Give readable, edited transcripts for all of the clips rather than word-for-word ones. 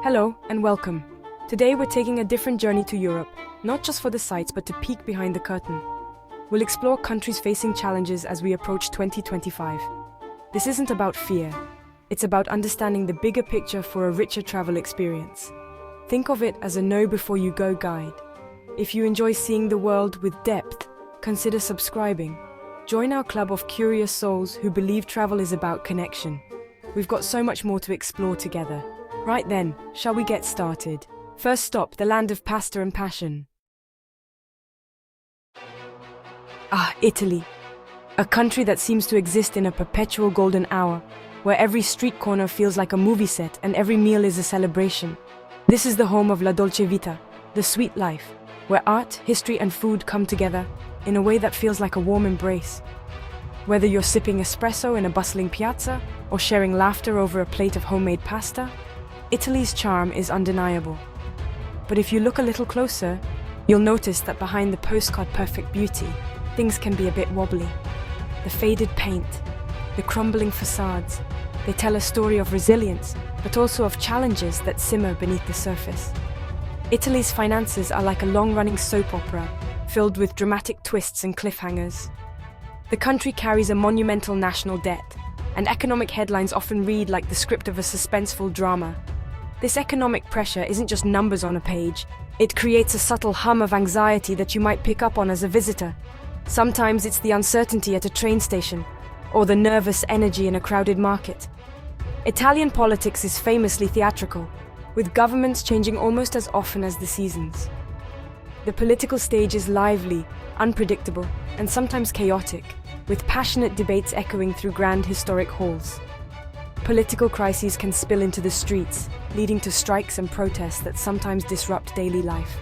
Hello and welcome. Today we're taking a different journey to Europe, not just for the sights but to peek behind the curtain. We'll explore countries facing challenges as we approach 2025. This isn't about fear, it's about understanding the bigger picture for a richer travel experience. Think of it as a know before you go guide. If you enjoy seeing the world with depth, consider subscribing. Join our club of curious souls who believe travel is about connection. We've got so much more to explore together. Right then, shall we get started? First stop, the land of pasta and passion. Italy. A country that seems to exist in a perpetual golden hour, where every street corner feels like a movie set and every meal is a celebration. This is the home of La Dolce Vita, the sweet life, where art, history and food come together in a way that feels like a warm embrace. Whether you're sipping espresso in a bustling piazza or sharing laughter over a plate of homemade pasta, Italy's charm is undeniable. But if you look a little closer, you'll notice that behind the postcard-perfect beauty, things can be a bit wobbly. The faded paint, the crumbling facades, they tell a story of resilience, but also of challenges that simmer beneath the surface. Italy's finances are like a long-running soap opera, filled with dramatic twists and cliffhangers. The country carries a monumental national debt, and economic headlines often read like the script of a suspenseful drama. This economic pressure isn't just numbers on a page. It creates a subtle hum of anxiety that you might pick up on as a visitor. Sometimes it's the uncertainty at a train station, or the nervous energy in a crowded market. Italian politics is famously theatrical, with governments changing almost as often as the seasons. The political stage is lively, unpredictable, and sometimes chaotic, with passionate debates echoing through grand historic halls. Political crises can spill into the streets, leading to strikes and protests that sometimes disrupt daily life.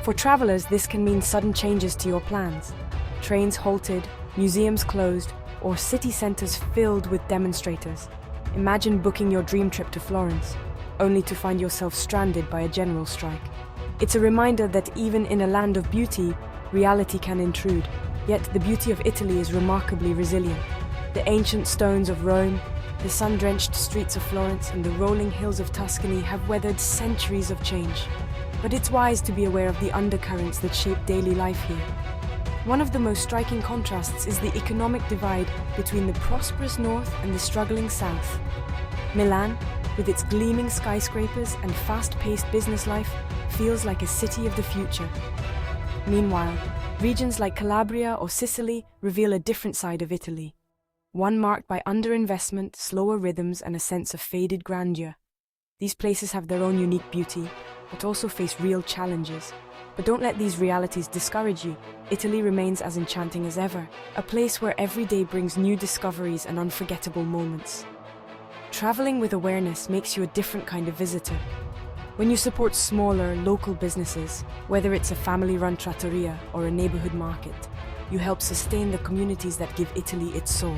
For travelers, this can mean sudden changes to your plans. Trains halted, museums closed, or city centers filled with demonstrators. Imagine booking your dream trip to Florence, only to find yourself stranded by a general strike. It's a reminder that even in a land of beauty, reality can intrude. Yet the beauty of Italy is remarkably resilient. The ancient stones of Rome, the sun-drenched streets of Florence, and the rolling hills of Tuscany have weathered centuries of change. But it's wise to be aware of the undercurrents that shape daily life here. One of the most striking contrasts is the economic divide between the prosperous north and the struggling south. Milan, with its gleaming skyscrapers and fast-paced business life, feels like a city of the future. Meanwhile, regions like Calabria or Sicily reveal a different side of Italy. One marked by underinvestment, slower rhythms, and a sense of faded grandeur. These places have their own unique beauty, but also face real challenges. But don't let these realities discourage you. Italy remains as enchanting as ever, a place where every day brings new discoveries and unforgettable moments. Traveling with awareness makes you a different kind of visitor. When you support smaller, local businesses, whether it's a family-run trattoria or a neighborhood market, you help sustain the communities that give Italy its soul.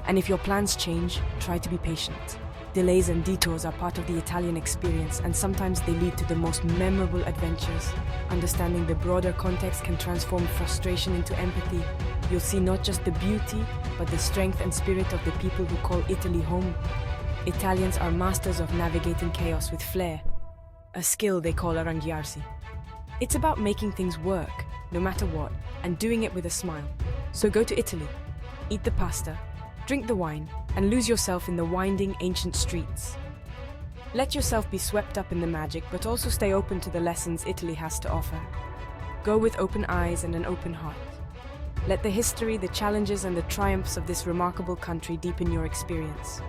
And if your plans change, try to be patient. Delays and detours are part of the Italian experience, and sometimes they lead to the most memorable adventures. Understanding the broader context can transform frustration into empathy. You'll see not just the beauty, but the strength and spirit of the people who call Italy home. Italians are masters of navigating chaos with flair, a skill they call arrangiarsi. It's about making things work, no matter what, and doing it with a smile. So go to Italy, eat the pasta, drink the wine, and lose yourself in the winding ancient streets. Let yourself be swept up in the magic, but also stay open to the lessons Italy has to offer. Go with open eyes and an open heart. Let the history, the challenges, and the triumphs of this remarkable country deepen your experience.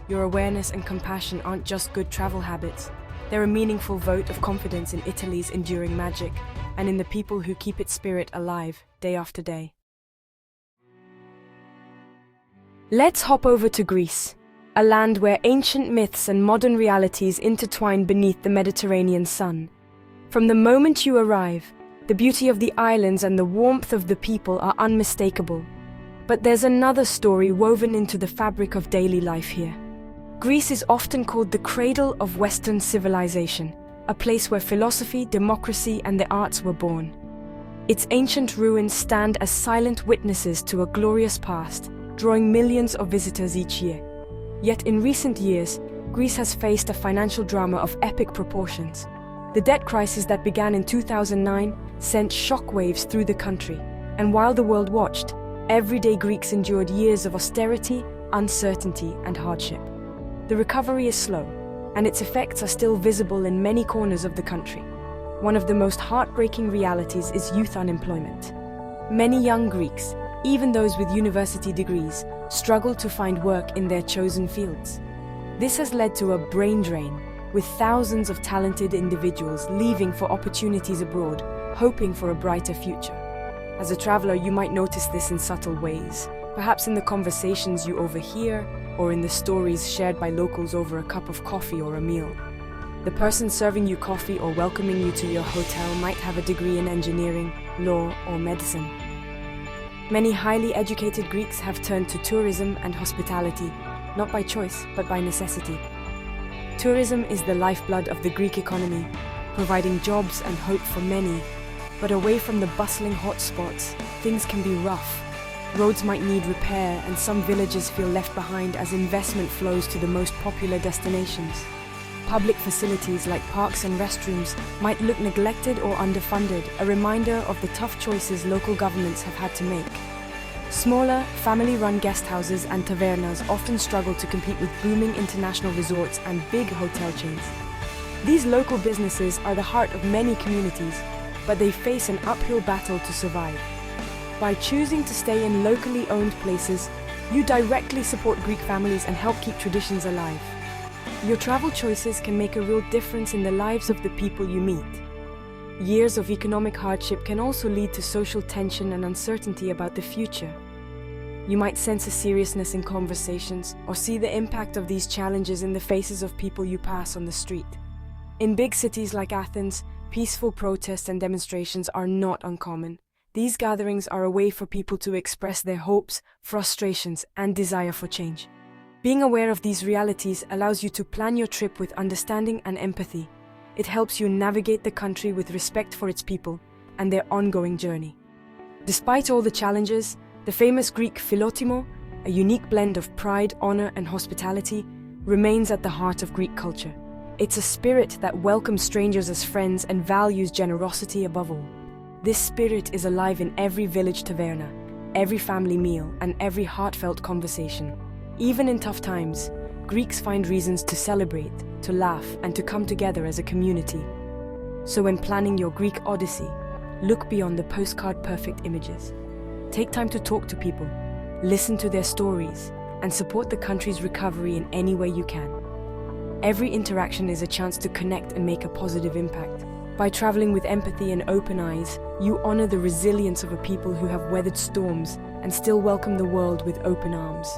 Your awareness and compassion aren't just good travel habits. They're a meaningful vote of confidence in Italy's enduring magic, and in the people who keep its spirit alive day after day. Let's hop over to Greece, a land where ancient myths and modern realities intertwine beneath the Mediterranean sun. From the moment you arrive, the beauty of the islands and the warmth of the people are unmistakable. But there's another story woven into the fabric of daily life here. Greece is often called the cradle of Western civilization, a place where philosophy, democracy, and the arts were born. Its ancient ruins stand as silent witnesses to a glorious past, drawing millions of visitors each year. Yet in recent years, Greece has faced a financial drama of epic proportions. The debt crisis that began in 2009 sent shockwaves through the country, and while the world watched, everyday Greeks endured years of austerity, uncertainty, and hardship. The recovery is slow, and its effects are still visible in many corners of the country. One of the most heartbreaking realities is youth unemployment. Many young Greeks, even those with university degrees, struggle to find work in their chosen fields. This has led to a brain drain, with thousands of talented individuals leaving for opportunities abroad, hoping for a brighter future. As a traveler, you might notice this in subtle ways, perhaps in the conversations you overhear or in the stories shared by locals over a cup of coffee or a meal. The person serving you coffee or welcoming you to your hotel might have a degree in engineering, law, or medicine. Many highly educated Greeks have turned to tourism and hospitality, not by choice, but by necessity. Tourism is the lifeblood of the Greek economy, providing jobs and hope for many. But away from the bustling hotspots, things can be rough. Roads might need repair, and some villages feel left behind as investment flows to the most popular destinations. Public facilities like parks and restrooms might look neglected or underfunded, a reminder of the tough choices local governments have had to make. Smaller, family-run guest houses and tavernas often struggle to compete with booming international resorts and big hotel chains. These local businesses are the heart of many communities, but they face an uphill battle to survive. By choosing to stay in locally owned places, you directly support Greek families and help keep traditions alive. Your travel choices can make a real difference in the lives of the people you meet. Years of economic hardship can also lead to social tension and uncertainty about the future. You might sense a seriousness in conversations or see the impact of these challenges in the faces of people you pass on the street. In big cities like Athens, peaceful protests and demonstrations are not uncommon. These gatherings are a way for people to express their hopes, frustrations, and desire for change. Being aware of these realities allows you to plan your trip with understanding and empathy. It helps you navigate the country with respect for its people and their ongoing journey. Despite all the challenges, the famous Greek philotimo, a unique blend of pride, honor, and hospitality, remains at the heart of Greek culture. It's a spirit that welcomes strangers as friends and values generosity above all. This spirit is alive in every village taverna, every family meal, and every heartfelt conversation. Even in tough times, Greeks find reasons to celebrate, to laugh, and to come together as a community. So when planning your Greek odyssey, look beyond the postcard-perfect images. Take time to talk to people, listen to their stories, and support the country's recovery in any way you can. Every interaction is a chance to connect and make a positive impact. By traveling with empathy and open eyes, you honor the resilience of a people who have weathered storms and still welcome the world with open arms.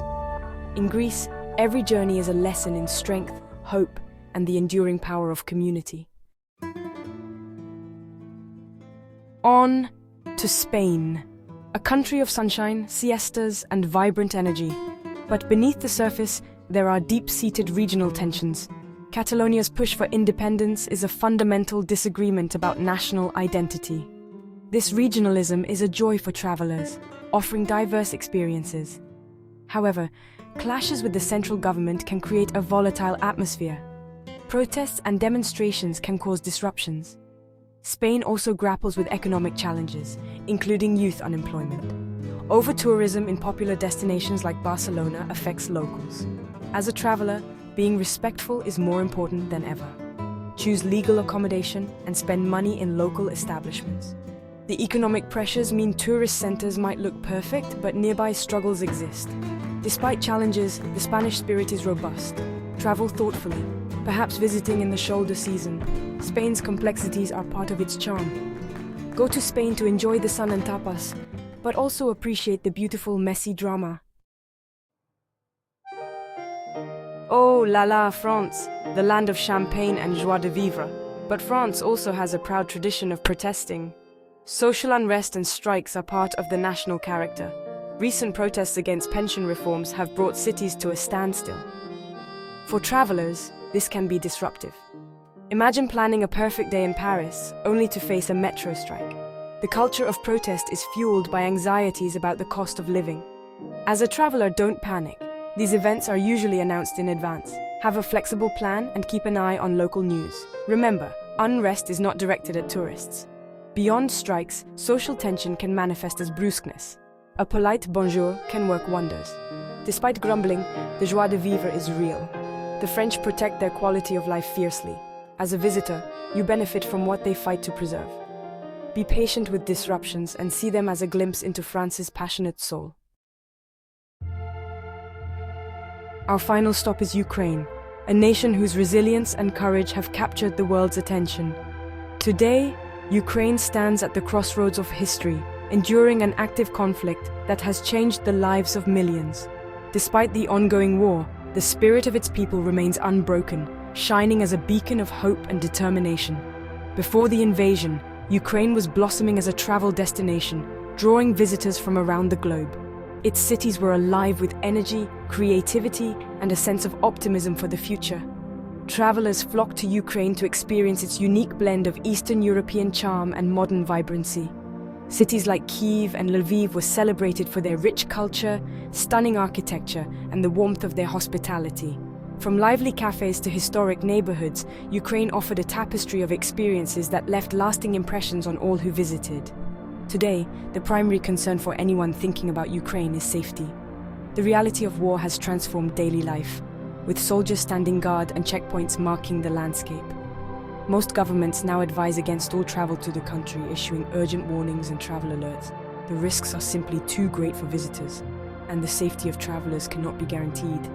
In Greece, every journey is a lesson in strength, hope, and the enduring power of community. On to Spain, a country of sunshine, siestas, and vibrant energy. But beneath the surface, there are deep-seated regional tensions. Catalonia's push for independence is a fundamental disagreement about national identity. This regionalism is a joy for travelers, offering diverse experiences. However, clashes with the central government can create a volatile atmosphere. Protests and demonstrations can cause disruptions. Spain also grapples with economic challenges, including youth unemployment. Over-tourism in popular destinations like Barcelona affects locals. As a traveler, being respectful is more important than ever. Choose legal accommodation and spend money in local establishments. The economic pressures mean tourist centers might look perfect, but nearby struggles exist. Despite challenges, the Spanish spirit is robust. Travel thoughtfully, perhaps visiting in the shoulder season. Spain's complexities are part of its charm. Go to Spain to enjoy the sun and tapas, but also appreciate the beautiful, messy drama. Oh la la, France, the land of champagne and joie de vivre. But France also has a proud tradition of protesting. Social unrest and strikes are part of the national character. Recent protests against pension reforms have brought cities to a standstill. For travelers, this can be disruptive. Imagine planning a perfect day in Paris, only to face a metro strike. The culture of protest is fueled by anxieties about the cost of living. As a traveler, don't panic. These events are usually announced in advance. Have a flexible plan and keep an eye on local news. Remember, unrest is not directed at tourists. Beyond strikes, social tension can manifest as brusqueness. A polite bonjour can work wonders. Despite grumbling, the joie de vivre is real. The French protect their quality of life fiercely. As a visitor, you benefit from what they fight to preserve. Be patient with disruptions and see them as a glimpse into France's passionate soul. Our final stop is Ukraine, a nation whose resilience and courage have captured the world's attention. Today, Ukraine stands at the crossroads of history, enduring an active conflict that has changed the lives of millions. Despite the ongoing war, the spirit of its people remains unbroken, shining as a beacon of hope and determination. Before the invasion, Ukraine was blossoming as a travel destination, drawing visitors from around the globe. Its cities were alive with energy, creativity, and a sense of optimism for the future. Travelers flocked to Ukraine to experience its unique blend of Eastern European charm and modern vibrancy. Cities like Kyiv and Lviv were celebrated for their rich culture, stunning architecture, and the warmth of their hospitality. From lively cafes to historic neighborhoods, Ukraine offered a tapestry of experiences that left lasting impressions on all who visited. Today, the primary concern for anyone thinking about Ukraine is safety. The reality of war has transformed daily life, with soldiers standing guard and checkpoints marking the landscape. Most governments now advise against all travel to the country, issuing urgent warnings and travel alerts. The risks are simply too great for visitors, and the safety of travelers cannot be guaranteed.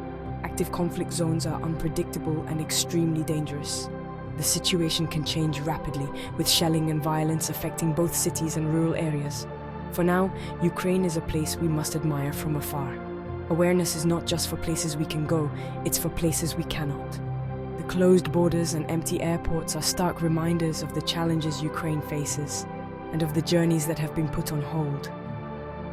Active conflict zones are unpredictable and extremely dangerous. The situation can change rapidly, with shelling and violence affecting both cities and rural areas. For now, Ukraine is a place we must admire from afar. Awareness is not just for places we can go, it's for places we cannot. The closed borders and empty airports are stark reminders of the challenges Ukraine faces, and of the journeys that have been put on hold.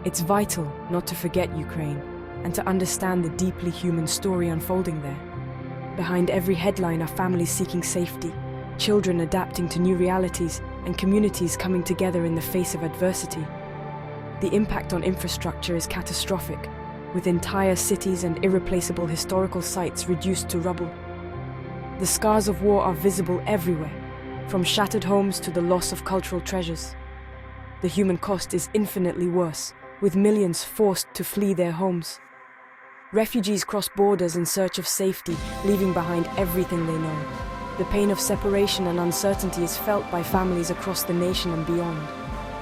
It's vital not to forget Ukraine, and to understand the deeply human story unfolding there. Behind every headline are families seeking safety, children adapting to new realities, and communities coming together in the face of adversity. The impact on infrastructure is catastrophic, with entire cities and irreplaceable historical sites reduced to rubble. The scars of war are visible everywhere, from shattered homes to the loss of cultural treasures. The human cost is infinitely worse, with millions forced to flee their homes. Refugees cross borders in search of safety, leaving behind everything they know. The pain of separation and uncertainty is felt by families across the nation and beyond.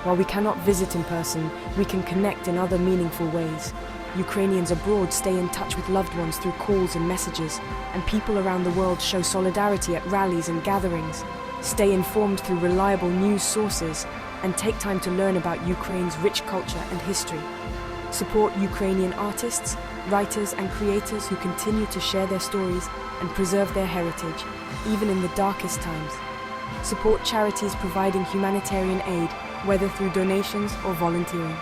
While we cannot visit in person, we can connect in other meaningful ways. Ukrainians abroad stay in touch with loved ones through calls and messages, and people around the world show solidarity at rallies and gatherings. Stay informed through reliable news sources, and take time to learn about Ukraine's rich culture and history. Support Ukrainian artists, writers and creators who continue to share their stories and preserve their heritage, even in the darkest times. Support charities providing humanitarian aid, whether through donations or volunteering.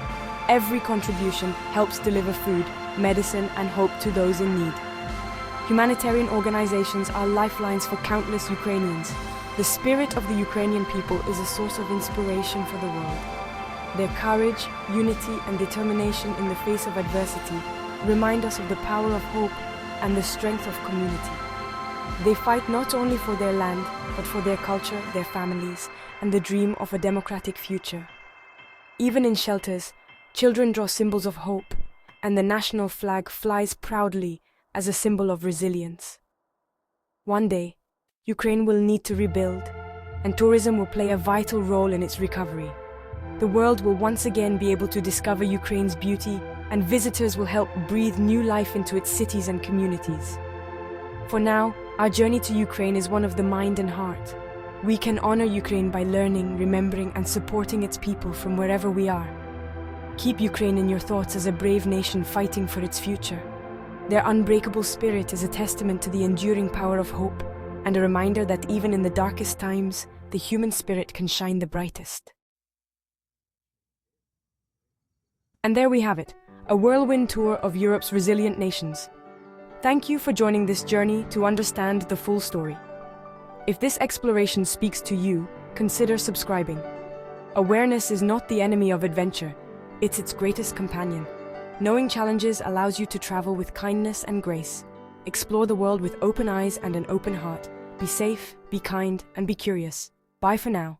Every contribution helps deliver food, medicine, and hope to those in need. Humanitarian organizations are lifelines for countless Ukrainians. The spirit of the Ukrainian people is a source of inspiration for the world. Their courage, unity, and determination in the face of adversity remind us of the power of hope and the strength of community. They fight not only for their land, but for their culture, their families, and the dream of a democratic future. Even in shelters, children draw symbols of hope, and the national flag flies proudly as a symbol of resilience. One day, Ukraine will need to rebuild, and tourism will play a vital role in its recovery. The world will once again be able to discover Ukraine's beauty, and visitors will help breathe new life into its cities and communities. For now, our journey to Ukraine is one of the mind and heart. We can honor Ukraine by learning, remembering, and supporting its people from wherever we are. Keep Ukraine in your thoughts as a brave nation fighting for its future. Their unbreakable spirit is a testament to the enduring power of hope, and a reminder that even in the darkest times, the human spirit can shine the brightest. And there we have it, a whirlwind tour of Europe's resilient nations. Thank you for joining this journey to understand the full story. If this exploration speaks to you, consider subscribing. Awareness is not the enemy of adventure, it's its greatest companion. Knowing challenges allows you to travel with kindness and grace. Explore the world with open eyes and an open heart. Be safe, be kind, and be curious. Bye for now.